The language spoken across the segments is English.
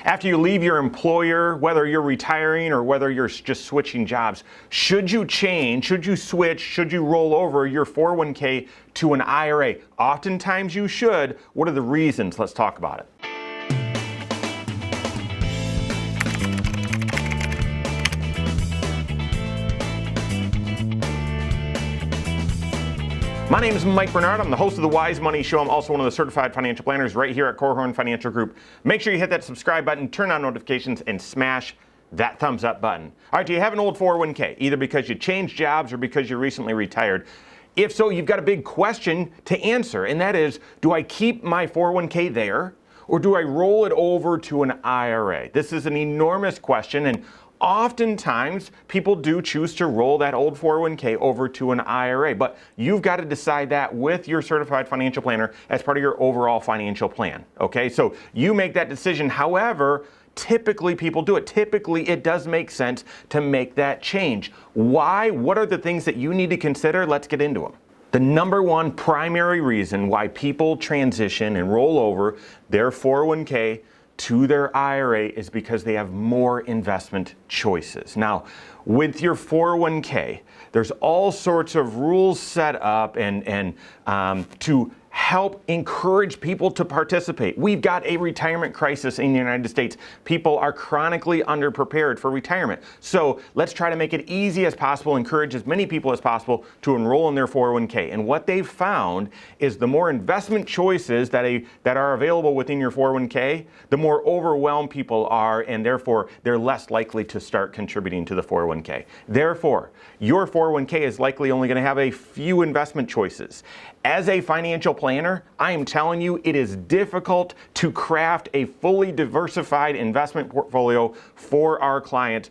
After you leave your employer, whether you're retiring or whether you're just switching jobs, should you change, should you switch, should you roll over your 401k to an IRA? Oftentimes you should. What are the reasons? Let's talk about it. My name is Mike Bernard. I'm the host of the Wise Money Show. I'm also one of the certified financial planners right here at Korhorn Financial Group. Make sure you hit that subscribe button, turn on notifications, and smash that thumbs up button. All right, do you have an old 401k, either because you changed jobs or because you recently retired? If so, you've got a big question to answer, and that is, do I keep my 401k there, or do I roll it over to an IRA? This is an enormous question, and oftentimes, people do choose to roll that old 401k over to an IRA, but you've got to decide that with your certified financial planner as part of your overall financial plan, okay? So you make that decision. However, typically people do it. Typically, it does make sense to make that change. Why? What are the things that you need to consider? Let's get into them. The number one primary reason why people transition and roll over their 401k to their IRA is because they have more investment choices. Now, with your 401k, there's all sorts of rules set up and to help encourage people to participate. We've got a retirement crisis in the United States. People are chronically underprepared for retirement. So let's try to make it easy as possible, encourage as many people as possible to enroll in their 401k. And what they've found is the more investment choices that are available within your 401k, the more overwhelmed people are, and therefore they're less likely to start contributing to the 401k. Therefore, your 401k is likely only going to have a few investment choices. As a financial planner, I am telling you, it is difficult to craft a fully diversified investment portfolio for our clients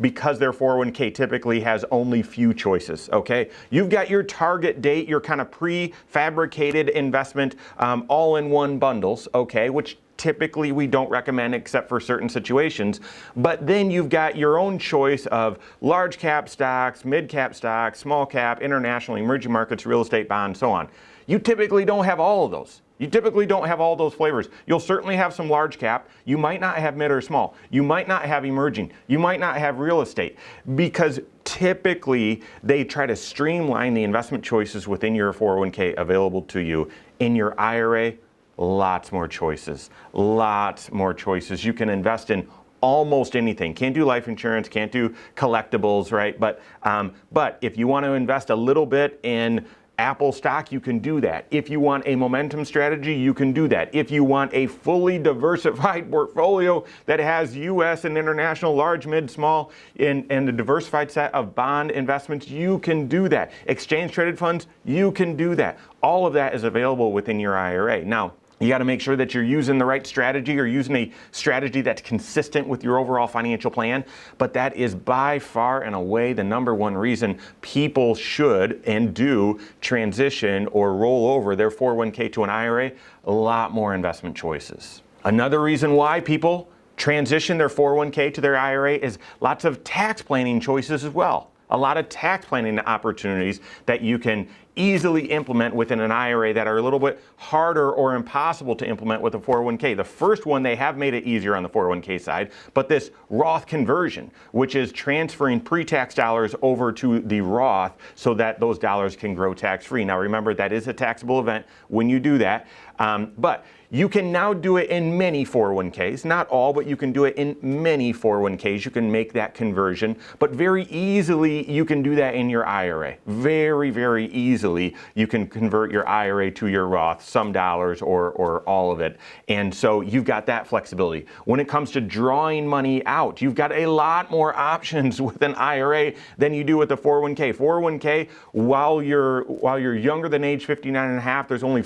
because their 401k typically has only few choices, okay? You've got your target date, your kind of prefabricated investment all-in-one bundles, okay, which typically we don't recommend except for certain situations. But then you've got your own choice of large cap stocks, mid cap stocks, small cap, international, emerging markets, real estate, bonds, so on. You typically don't have all of those. You typically don't have all those flavors. You'll certainly have some large cap. You might not have mid or small. You might not have emerging. You might not have real estate, because typically they try to streamline the investment choices within your 401k available to you. In your IRA, lots more choices, lots more choices. You can invest in almost anything. Can't do life insurance, can't do collectibles, right? But if you want to invest a little bit in Apple stock, you can do that. If you want a momentum strategy, you can do that. If you want a fully diversified portfolio that has U.S. and international, large, mid, small, and a diversified set of bond investments, you can do that. Exchange traded funds, you can do that. All of that is available within your IRA. Now, you got to make sure that you're using the right strategy or using a strategy that's consistent with your overall financial plan. But that is by far and away the number one reason people should and do transition or roll over their 401k to an IRA. A lot more investment choices. Another reason why people transition their 401k to their IRA is lots of tax planning choices as well. A lot of tax planning opportunities that you can easily implement within an IRA that are a little bit harder or impossible to implement with a 401k. The first one, they have made it easier on the 401k side, but this Roth conversion, which is transferring pre-tax dollars over to the Roth so that those dollars can grow tax-free. Now remember, that is a taxable event when you do that, but you can now do it in many 401ks, not all, but you can do it in many 401ks. You can make that conversion, but very easily you can do that in your IRA. Very, very easily you can convert your IRA to your Roth, some dollars or all of it. And so you've got that flexibility. When it comes to drawing money out, you've got a lot more options with an IRA than you do with the 401k. 401k, while you're younger than age 59 and a half, there's only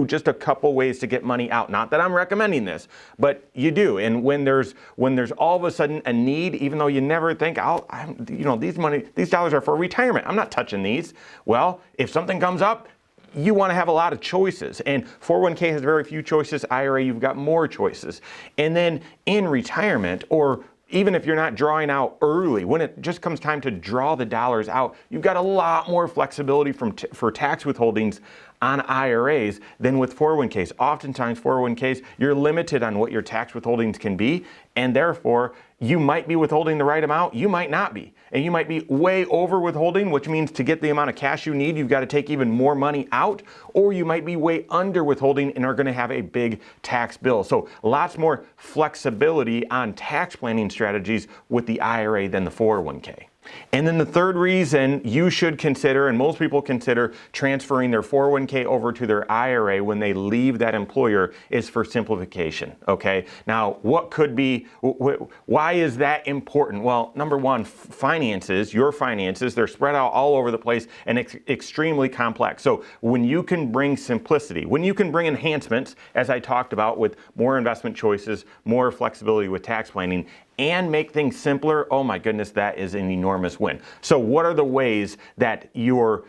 just a couple ways to get money out. Not that I'm recommending this, but you do. And when there's all of a sudden a need, even though you never think, these dollars are for retirement, I'm not touching these. Well, if something comes up, you want to have a lot of choices. And 401k has very few choices. IRA, you've got more choices. And then in retirement, or even if you're not drawing out early, when it just comes time to draw the dollars out, you've got a lot more flexibility for tax withholdings on IRAs than with 401ks. Oftentimes 401ks, you're limited on what your tax withholdings can be, and therefore you might be withholding the right amount, you might not be. And you might be way over withholding, which means to get the amount of cash you need, you've got to take even more money out, or you might be way under withholding and are going to have a big tax bill. So lots more flexibility on tax planning strategies with the IRA than the 401k. And then the third reason you should consider, and most people consider, transferring their 401k over to their IRA when they leave that employer is for simplification, okay? Now, what could be, why is that important? Well, number one, finances, your finances, they're spread out all over the place and extremely complex. So when you can bring simplicity, when you can bring enhancements, as I talked about, with more investment choices, more flexibility with tax planning, and make things simpler, oh my goodness, that is an enormous win. So what are the ways that your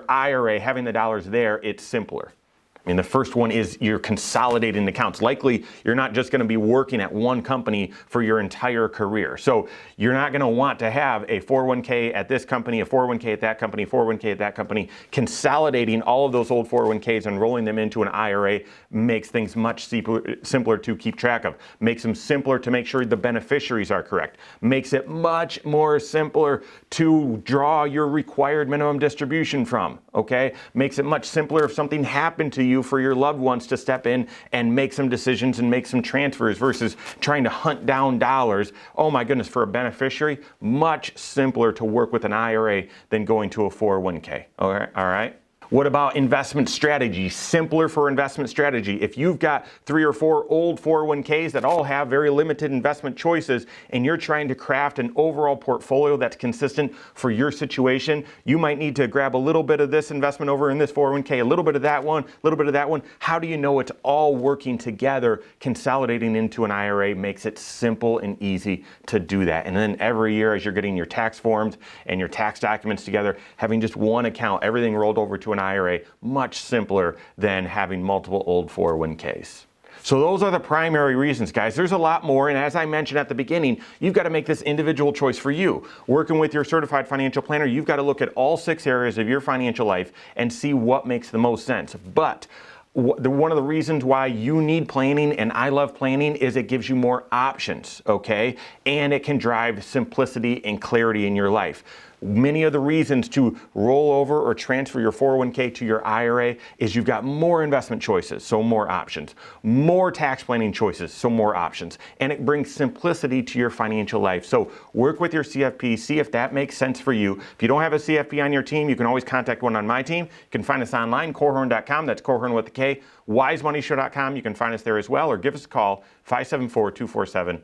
IRA, having the dollars there, it's simpler? I mean, the first one is you're consolidating accounts. Likely, you're not just going to be working at one company for your entire career. So you're not going to want to have a 401k at this company, a 401k at that company, 401k at that company. Consolidating all of those old 401ks and rolling them into an IRA makes things much simpler to keep track of. Makes them simpler to make sure the beneficiaries are correct. Makes it much more simpler to draw your required minimum distribution from, okay? Makes it much simpler if something happened to you for your loved ones to step in and make some decisions and make some transfers versus trying to hunt down dollars. Oh my goodness, for a beneficiary, much simpler to work with an IRA than going to a 401k. All right. What about investment strategy? Simpler for investment strategy. If you've got 3 or 4 old 401ks that all have very limited investment choices and you're trying to craft an overall portfolio that's consistent for your situation, you might need to grab a little bit of this investment over in this 401k, a little bit of that one, a little bit of that one. How do you know it's all working together? Consolidating into an IRA makes it simple and easy to do that. And then every year as you're getting your tax forms and your tax documents together, having just one account, everything rolled over to an IRA, much simpler than having multiple old 401ks. So those are the primary reasons, guys. There's a lot more, and as I mentioned at the beginning, you've got to make this individual choice for you. Working with your certified financial planner, you've got to look at all 6 areas of your financial life and see what makes the most sense. But one of the reasons why you need planning, and I love planning, is it gives you more options, okay? And it can drive simplicity and clarity in your life. Many of the reasons to roll over or transfer your 401k to your IRA is you've got more investment choices, so more options, more tax planning choices, so more options, and it brings simplicity to your financial life. So work with your CFP, see if that makes sense for you. If you don't have a CFP on your team, you can always contact one on my team. You can find us online, Korhorn.com, that's Korhorn with a K, wisemoneyshow.com, you can find us there as well, or give us a call, 574-247-5898.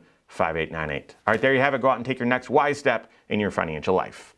All right, there you have it. Go out and take your next wise step in your financial life.